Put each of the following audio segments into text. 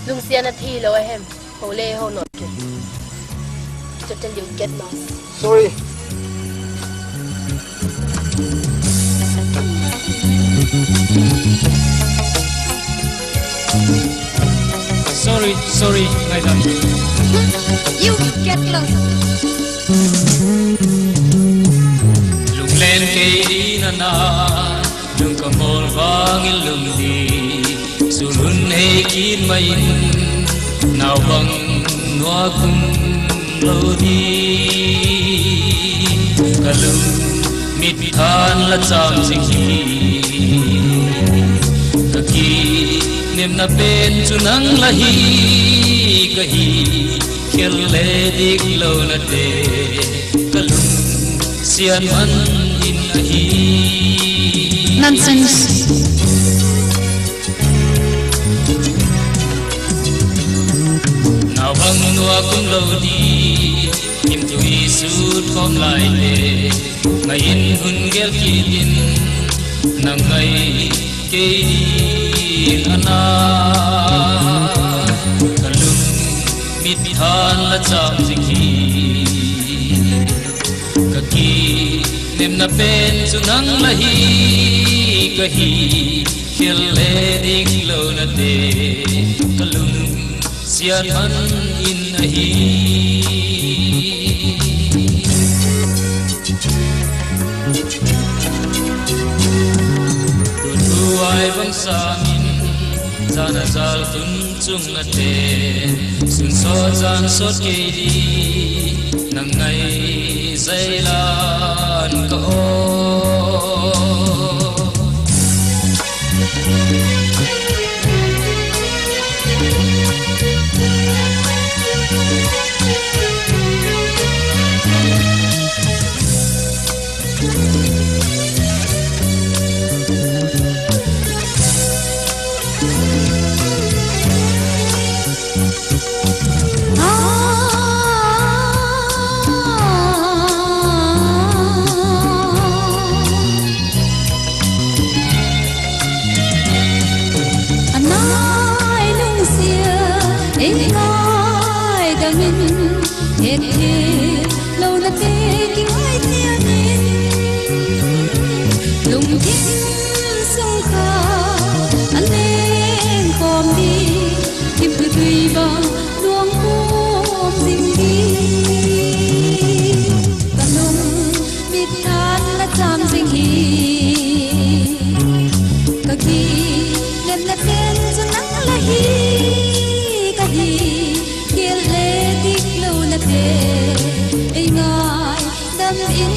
Lung siya na thilo ahem. Hole ho not ke. To tell you get lost. Sorry. Sorry, madam. You get lost. Lung len kay di na na, lung kamol vangin lung di, sulun hay kin main, nawang nuakung lodi, kalung mithan la cham singhi, kaki nem na pen chunang lahi kahi khel le dik lo na te kalung sian man in ahi. Nonsense. Nào băng nuo cũng lâu đi im tui sút khom lại le ngày in hun gel kitin nang ngày kê đi ana kalung mit than la cham zikhi kaki nem na pen chunang lahi kahi khel le dik lo na te kalung sian man in ahi. Ai bang samin zana zal tun chung na te sun so zan so ke di nang ngai zai lan ko lâu là tê kinh ai thiên nhiên lùng thiên sông khá anh lên khom đi kim cứ tùy vào luồng hôm dinh đi cả lùng biết than là chạm dinh hi cả khi đêm là tên cho nắng là hi cả hi kia lê tiếc lâu là thế ai ngài đâm in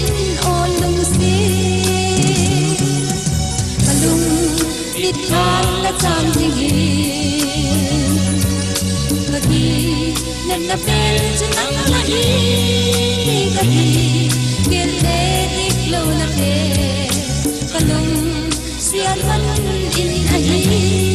ôn lung xin và lung biết than là chạm dinh hi cả khi đêm là tên cho nắng là hi cả khi kia lê tiếc lâu là thế và lung xiên vẫn in ai